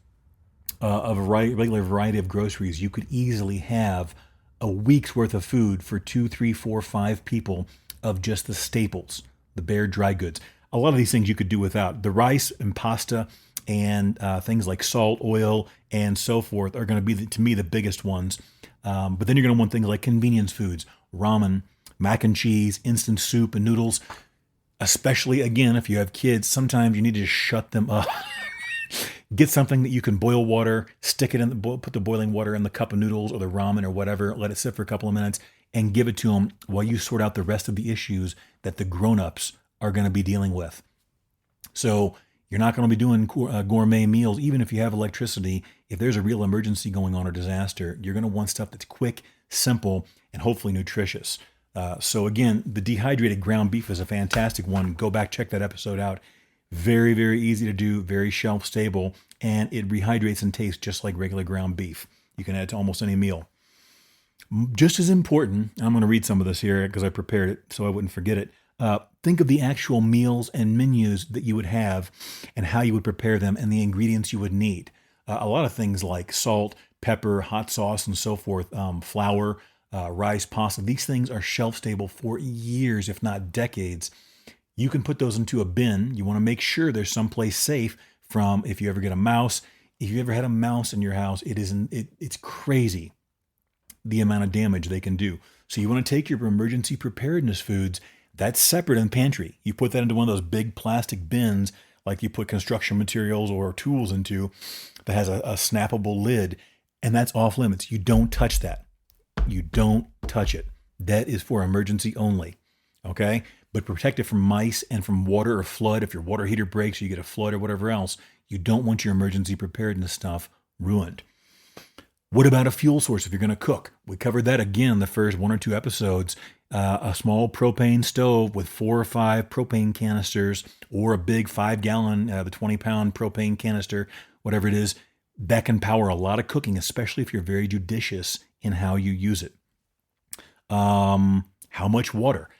regular variety of groceries, you could easily have a week's worth of food for 2, 3, 4, 5 people of just the staples, the bare dry goods. A lot of these things you could do without. The rice and pasta and things like salt, oil, and so forth are going to be, to me, the biggest ones. But then you're going to want things like convenience foods, ramen, mac and cheese, instant soup, and noodles. Especially, again, if you have kids, sometimes you need to just shut them up. Get something that you can boil water, stick it in put the boiling water in the cup of noodles or the ramen or whatever, let it sit for a couple of minutes, and give it to them while you sort out the rest of the issues that the grown-ups are going to be dealing with. So you're not going to be doing gourmet meals, even if you have electricity. If there's a real emergency going on or disaster, you're going to want stuff that's quick, simple, and hopefully nutritious. So again, the dehydrated ground beef is a fantastic one. Go back, check that episode out. Very, very easy to do, very shelf stable, and it rehydrates and tastes just like regular ground beef. You can add it to almost any meal. Just as important, I'm going to read some of this here because I prepared it so I wouldn't forget it. Think of the actual meals and menus that you would have and how you would prepare them and the ingredients you would need. A lot of things like salt, pepper, hot sauce, and so forth, flour, rice, pasta. These things are shelf stable for years, if not decades. You can put those into a bin. You want to make sure there's someplace safe from if you ever get a mouse. If you ever had a mouse in your house, it's crazy the amount of damage they can do. So you want to take your emergency preparedness foods, that's separate in the pantry. You put that into one of those big plastic bins like you put construction materials or tools into that has a snappable lid, and that's off limits. You don't touch that. You don't touch it. That is for emergency only, okay? But protect it from mice and from water or flood. If your water heater breaks or you get a flood or whatever else, you don't want your emergency preparedness stuff ruined. What about a fuel source if you're going to cook? We covered that again in the first 1 or 2 episodes. A small propane stove with 4 or 5 propane canisters, or a big 5-gallon, the 20-pound propane canister, whatever it is, that can power a lot of cooking, especially if you're very judicious in how you use it. How much water?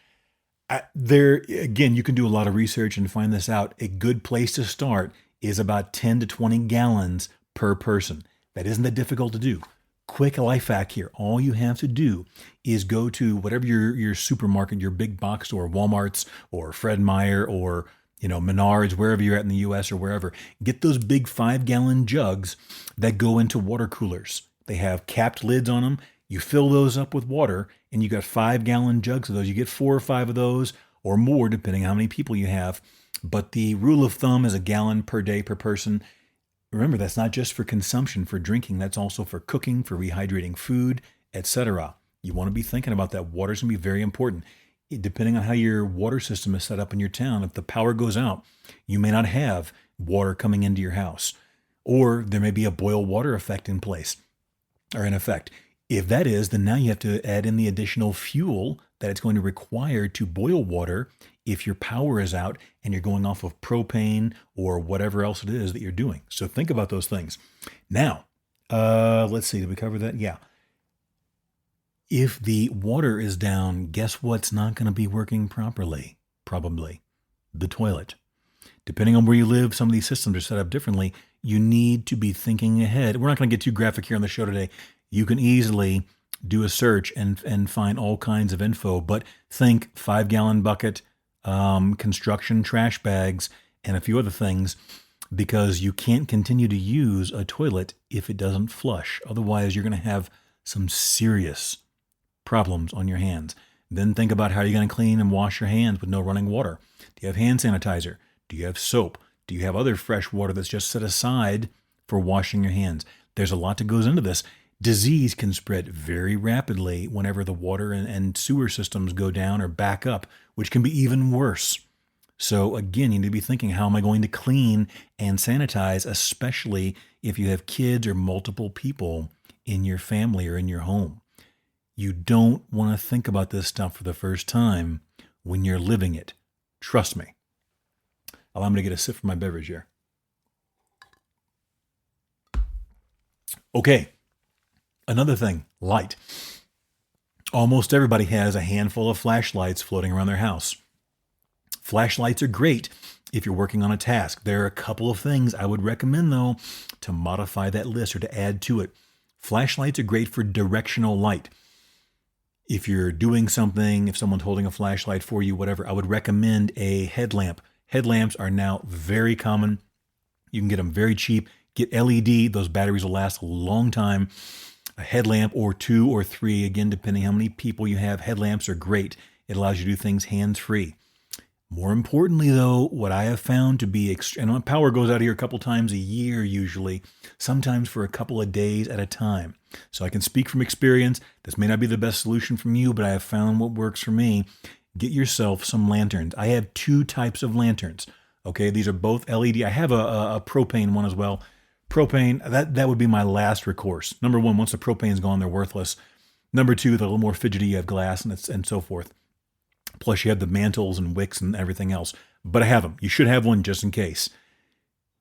There, again, you can do a lot of research and find this out. A good place to start is about 10 to 20 gallons per person. That isn't that difficult to do. Quick life hack here. All you have to do is go to whatever your supermarket, your big box store, Walmart's or Fred Meyer or Menards, wherever you're at in the U.S. or wherever. Get those big 5-gallon jugs that go into water coolers. They have capped lids on them. You fill those up with water, and you got 5-gallon jugs of those. You get 4 or 5 of those or more, depending on how many people you have. But the rule of thumb is a gallon per day per person. Remember, that's not just for consumption, for drinking. That's also for cooking, for rehydrating food, etc. You want to be thinking about that. Water's going to be very important. Depending on how your water system is set up in your town, if the power goes out, you may not have water coming into your house. Or there may be a boil water effect in place, or in effect. If that is, then now you have to add in the additional fuel that it's going to require to boil water if your power is out and you're going off of propane or whatever else it is that you're doing. So think about those things. Now, let's see, did we cover that? Yeah. If the water is down, guess what's not going to be working properly? Probably the toilet. Depending on where you live, some of these systems are set up differently. You need to be thinking ahead. We're not going to get too graphic here on the show today. You can easily do a search and find all kinds of info, but think 5-gallon bucket, construction trash bags, and a few other things, because you can't continue to use a toilet if it doesn't flush. Otherwise, you're going to have some serious problems on your hands. Then think about how you're going to clean and wash your hands with no running water. Do you have hand sanitizer? Do you have soap? Do you have other fresh water that's just set aside for washing your hands? There's a lot that goes into this. Disease can spread very rapidly whenever the water and sewer systems go down or back up, which can be even worse. So again, you need to be thinking, how am I going to clean and sanitize, especially if you have kids or multiple people in your family or in your home? You don't want to think about this stuff for the first time when you're living it. Trust me. Allow me to get a sip from my beverage here. Okay, another thing, light. Almost everybody has a handful of flashlights floating around their house. Flashlights are great if you're working on a task. There are a couple of things I would recommend, though, to modify that list or to add to it. Flashlights are great for directional light. If you're doing something, if someone's holding a flashlight for you, whatever, I would recommend a headlamp. Headlamps are now very common. You can get them very cheap. Get LED. Those batteries will last a long time. A headlamp or 2 or 3, again, depending how many people you have. Headlamps are great. It allows you to do things hands-free. More importantly, though, what I have found to be, and power goes out here a couple times a year usually, sometimes for a couple of days at a time. So I can speak from experience. This may not be the best solution from you, but I have found what works for me. Get yourself some lanterns. I have 2 types of lanterns. Okay, these are both LED. I have a propane one as well. Propane, that would be my last recourse. Number 1, once the propane's gone, they're worthless. Number 2, they're a little more fidgety. You have glass and so forth. Plus, you have the mantles and wicks and everything else. But I have them. You should have one just in case.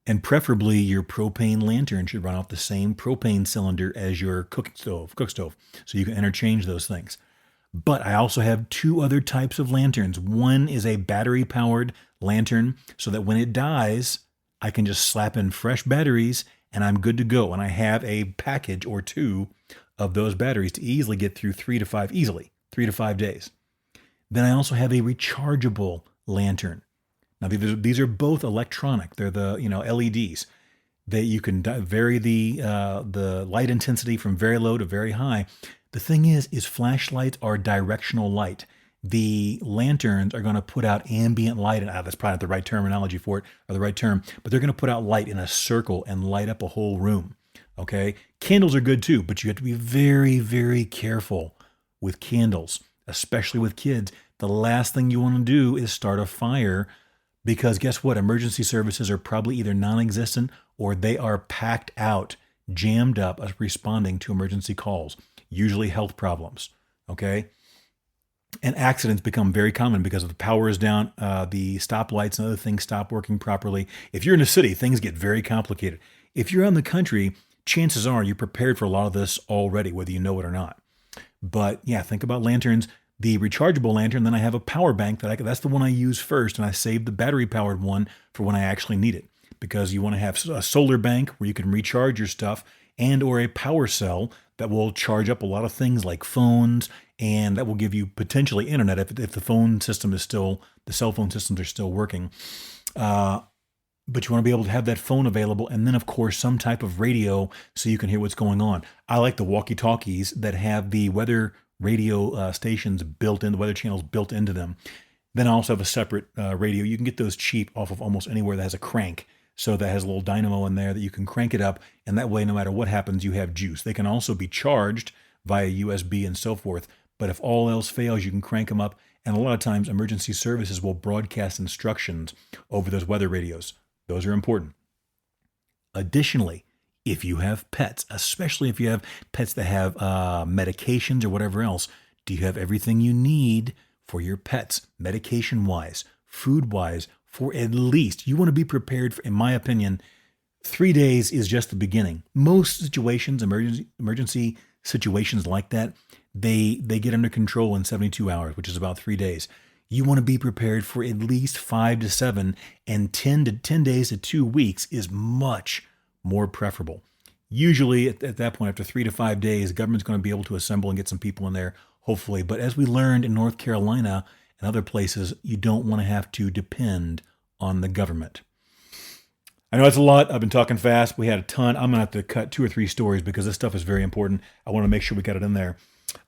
And preferably, your propane lantern should run off the same propane cylinder as your cook stove, so you can interchange those things. But I also have 2 other types of lanterns. One is a battery-powered lantern, so that when it dies, I can just slap in fresh batteries, and I'm good to go. And I have a package or 2 of those batteries to easily get through 3 to 5 days. Then I also have a rechargeable lantern. Now these are both electronic. They're the LEDs. That you can vary the light intensity from very low to very high. The thing is flashlights are directional light. The lanterns are going to put out ambient light, and that's probably not the right terminology for it or the right term, but they're going to put out light in a circle and light up a whole room. Okay, candles are good too, but you have to be very, very careful with candles. Especially with kids, the last thing you want to do is start a fire, because guess what? Emergency services are probably either non-existent or they are packed out, jammed up, responding to emergency calls, usually health problems, okay? And accidents become very common because if the power is down, the stoplights and other things stop working properly. If you're in a city, things get very complicated. If you're out in the country, chances are you're prepared for a lot of this already, whether you know it or not. But yeah, think about lanterns. The rechargeable lantern, then I have a power bank that's the one I use first, and I save the battery-powered one for when I actually need it, because you want to have a solar bank where you can recharge your stuff, and or a power cell that will charge up a lot of things like phones, and that will give you potentially internet if the phone system is still, the cell phone systems are still working. But you want to be able to have that phone available, and then, of course, some type of radio so you can hear what's going on. I like the walkie-talkies that have the weather radio stations built in, the weather channels built into them. Then I also have a separate radio. You can get those cheap off of almost anywhere that has a crank. So that has a little dynamo in there that you can crank it up, and that way, no matter what happens, you have juice. They can also be charged via USB and so forth. But if all else fails, you can crank them up. And a lot of times, emergency services will broadcast instructions over those weather radios. Those are important. Additionally, if you have pets, especially if you have pets that have medications or whatever else, do you have everything you need for your pets, medication-wise, food-wise, for at least, you want to be prepared for, in my opinion, 3 days is just the beginning. Most situations, emergency situations like that, they get under control in 72 hours, which is about 3 days. You want to be prepared for at least 5 to 7, and 10 days to 2 weeks is much more preferable. Usually at that point, after 3 to 5 days, the government's going to be able to assemble and get some people in there, hopefully. But as we learned in North Carolina and other places you don't want to have to depend on the government. I know it's a lot. I've been talking fast. We had a ton. I'm going to have to cut 2 or 3 stories because this stuff is very important. I want to make sure we got it in there.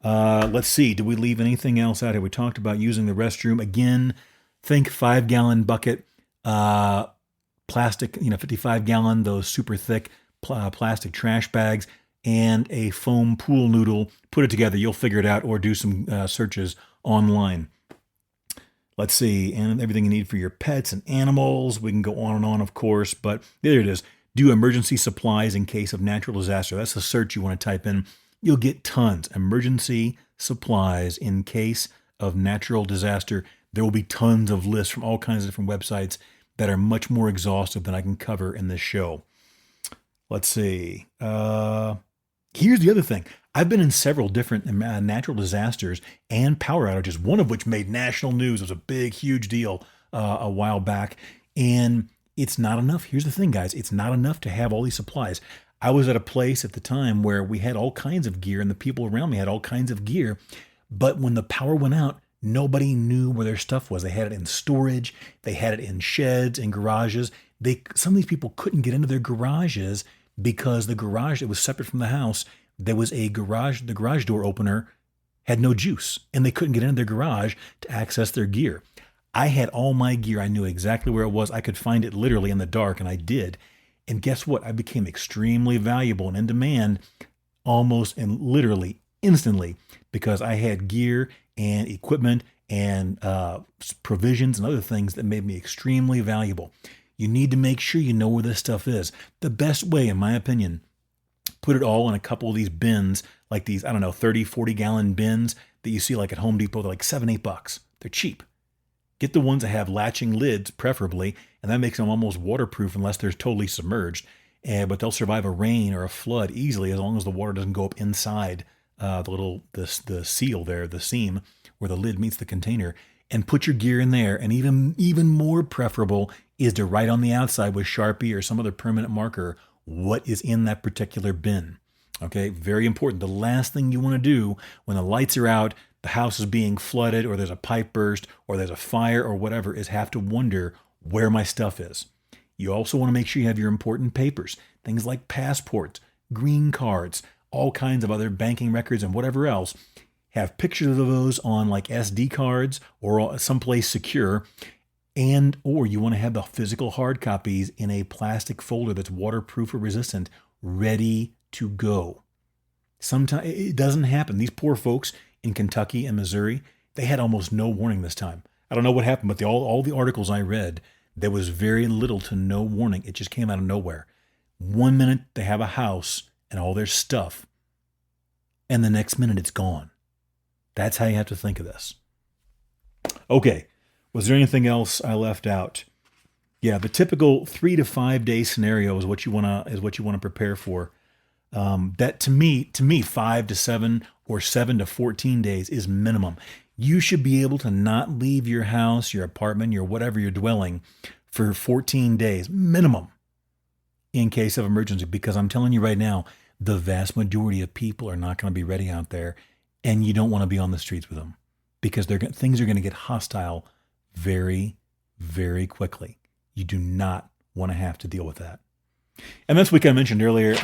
Let's see. Did we leave anything else out here? We talked about using the restroom. Again, think 5-gallon bucket, plastic, 55-gallon, those super thick plastic trash bags, and a foam pool noodle. Put it together. You'll figure it out, or do some searches online. Let's see, and everything you need for your pets and animals. We can go on and on, of course, but there it is. Do emergency supplies in case of natural disaster. That's the search you want to type in. You'll get tons. Emergency supplies in case of natural disaster. There will be tons of lists from all kinds of different websites that are much more exhaustive than I can cover in this show. Let's see. Here's the other thing. I've been in several different natural disasters and power outages, one of which made national news. It was a big, huge deal a while back. And it's not enough. Here's the thing, guys. It's not enough to have all these supplies. I was at a place at the time where we had all kinds of gear and the people around me had all kinds of gear. But when the power went out, nobody knew where their stuff was. They had it in storage. They had it in sheds and garages. Some of these people couldn't get into their garages because the garage that was separate from the house, there was the garage door opener had no juice, and they couldn't get into their garage to access their gear. I had all my gear. I knew exactly where it was. I could find it literally in the dark, and I did. And guess what? I became extremely valuable and in demand almost and literally instantly because I had gear and equipment and provisions and other things that made me extremely valuable. You need to make sure you know where this stuff is. The best way, in my opinion, put it all in a couple of these bins, like these, 30, 40-gallon bins that you see like at Home Depot. They're like $7-8. They're cheap. Get the ones that have latching lids, preferably, and that makes them almost waterproof unless they're totally submerged. But they'll survive a rain or a flood easily as long as the water doesn't go up inside the seal there, the seam where the lid meets the container. And put your gear in there. And even more preferable is to write on the outside with Sharpie or some other permanent marker what is in that particular bin. Okay, very important. The last thing you want to do when the lights are out, the house is being flooded, or there's a pipe burst, or there's a fire, or whatever, is have to wonder where my stuff is. You also want to make sure you have your important papers, things like passports, green cards, all kinds of other banking records, and whatever else. Have pictures of those on like SD cards or someplace secure, or you want to have the physical hard copies in a plastic folder that's waterproof or resistant, ready to go. Sometimes it doesn't happen. These poor folks in Kentucky and Missouri, they had almost no warning this time. I don't know what happened, but all the articles I read, there was very little to no warning. It just came out of nowhere. 1 minute they have a house and all their stuff, and the next minute it's gone. That's how you have to think of this. Okay, was there anything else I left out? Yeah, the typical 3 to 5 day scenario is what you wanna prepare for. That to me, 5 to 7 or 7 to 14 days is minimum. You should be able to not leave your house, your apartment, your whatever you're dwelling for 14 days minimum in case of emergency. Because I'm telling you right now, the vast majority of people are not going to be ready out there. And you don't want to be on the streets with them because things are going to get hostile very, very quickly. You do not want to have to deal with that. And this week I mentioned earlier,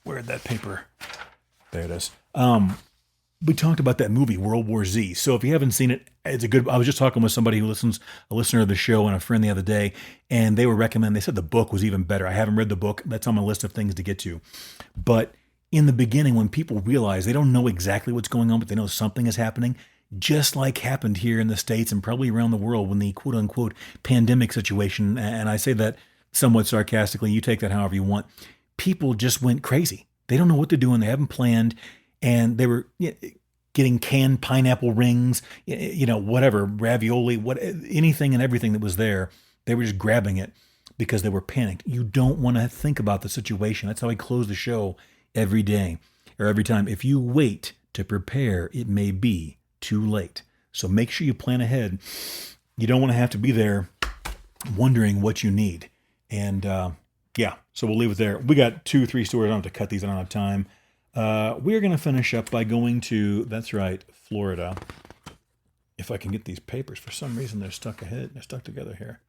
where'd that paper? There it is. We talked about that movie, World War Z. So if you haven't seen it, I was just talking with somebody who listens, a listener of the show and a friend the other day, and they said the book was even better. I haven't read the book. That's on my list of things to get to. But in the beginning, when people realize they don't know exactly what's going on, but they know something is happening, just like happened here in the States and probably around the world when the quote unquote pandemic situation, and I say that somewhat sarcastically, you take that however you want, people just went crazy. They don't know what they're doing. They haven't planned, and they were getting canned pineapple rings, whatever, ravioli, anything and everything that was there. They were just grabbing it because they were panicked. You don't want to think about the situation. That's how I close the show every day or every time. If you wait to prepare, it may be too late. So make sure you plan ahead. You don't want to have to be there wondering what you need. And so we'll leave it there. We got 2-3 stories. I don't have to cut these. I don't have time. We're going to finish up by going to, that's right, Florida. if I can get these papers. For some reason, they're stuck together here.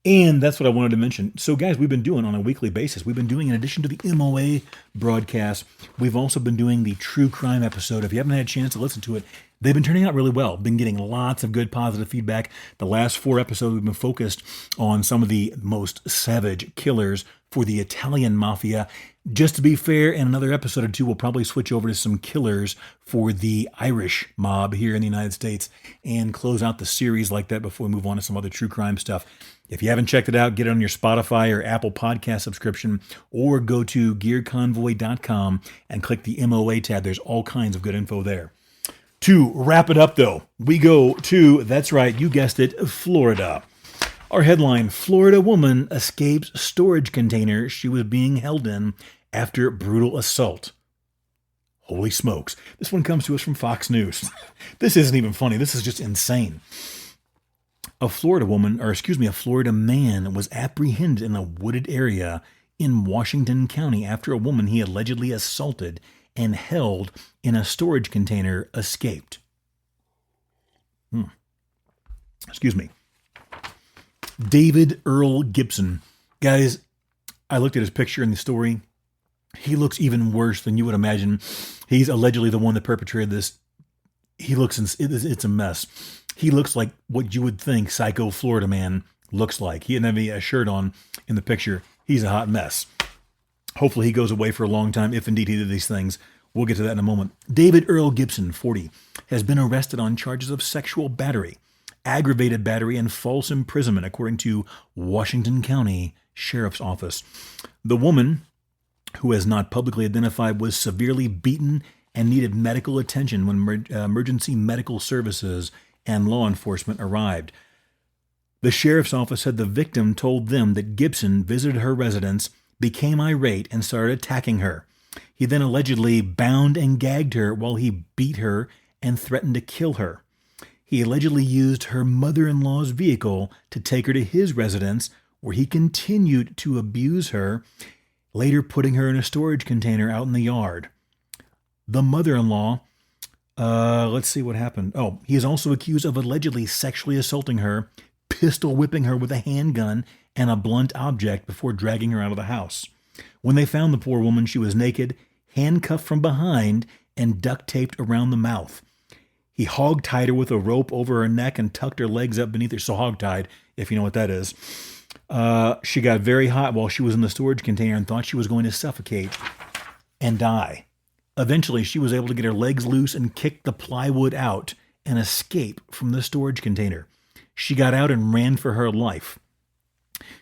And that's what I wanted to mention. So, guys, we've been doing on a weekly basis. We've been doing, in addition to the MOA broadcast, we've also been doing the true crime episode. If you haven't had a chance to listen to it, they've been turning out really well. Been getting lots of good positive feedback. The last 4 episodes, we've been focused on some of the most savage killers for the Italian mafia. Just to be fair, in another episode or 2, we'll probably switch over to some killers for the Irish mob here in the United States and close out the series like that before we move on to some other true crime stuff. If you haven't checked it out, get it on your Spotify or Apple Podcast subscription, or go to gearconvoy.com and click the MOA tab. There's all kinds of good info there. To wrap it up, though, we go to, that's right, you guessed it, Florida. Our headline, Florida woman escapes storage container she was being held in after brutal assault. Holy smokes. This one comes to us from Fox News. This isn't even funny. This is just insane. A Florida man was apprehended in a wooded area in Washington County after a woman he allegedly assaulted and held in a storage container escaped. Excuse me. David Earl Gibson. Guys, I looked at his picture in the story. He looks even worse than you would imagine. He's allegedly the one that perpetrated this. It's a mess. He looks like what you would think Psycho Florida Man looks like. He didn't have a shirt on in the picture. He's a hot mess. Hopefully he goes away for a long time if indeed he did these things. We'll get to that in a moment. David Earl Gibson, 40, has been arrested on charges of sexual battery, aggravated battery, and false imprisonment, according to Washington County Sheriff's Office. The woman, who has not publicly identified, was severely beaten and needed medical attention when emergency medical services and law enforcement arrived. The sheriff's office said the victim told them that Gibson visited her residence, became irate, and started attacking her. He then allegedly bound and gagged her while he beat her and threatened to kill her. He allegedly used her mother-in-law's vehicle to take her to his residence, where he continued to abuse her, later putting her in a storage container out in the yard. The mother-in-law, let's see what happened. He is also accused of allegedly sexually assaulting her, pistol whipping her with a handgun and a blunt object before dragging her out of the house. When they found the poor woman, she was naked, handcuffed from behind, and duct taped around the mouth. He hog-tied her with a rope over her neck and tucked her legs up beneath her. So hog-tied, if you know what that is. She got very hot while she was in the storage container and thought she was going to suffocate and die. Eventually, she was able to get her legs loose and kick the plywood out and escape from the storage container. She got out and ran for her life.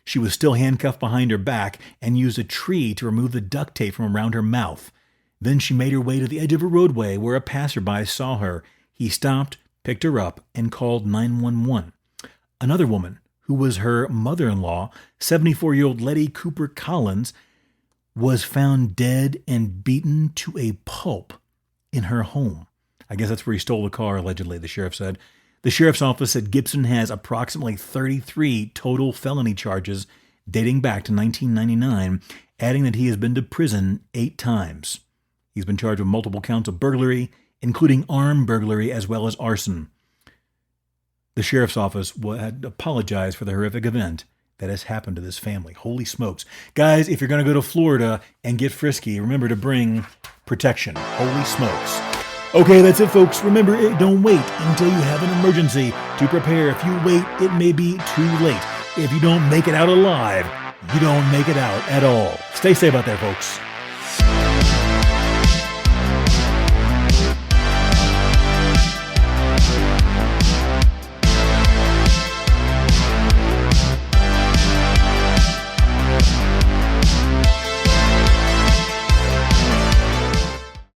She was still handcuffed behind her back and used a tree to remove the duct tape from around her mouth. Then she made her way to the edge of a roadway where a passerby saw her. He stopped, picked her up, and called 911. Another woman, who was her mother-in-law, 74-year-old Letty Cooper Collins, was found dead and beaten to a pulp in her home. I guess that's where he stole the car, allegedly, the sheriff said. The sheriff's office said Gibson has approximately 33 total felony charges dating back to 1999, adding that he has been to prison 8 times. He's been charged with multiple counts of burglary, including armed burglary as well as arson. The sheriff's office had apologized for the horrific event that has happened to this family. Holy smokes. Guys, if you're going to go to Florida and get frisky, remember to bring protection. Holy smokes. Okay, that's it, folks. Remember, don't wait until you have an emergency to prepare. If you wait, it may be too late. If you don't make it out alive, you don't make it out at all. Stay safe out there, folks.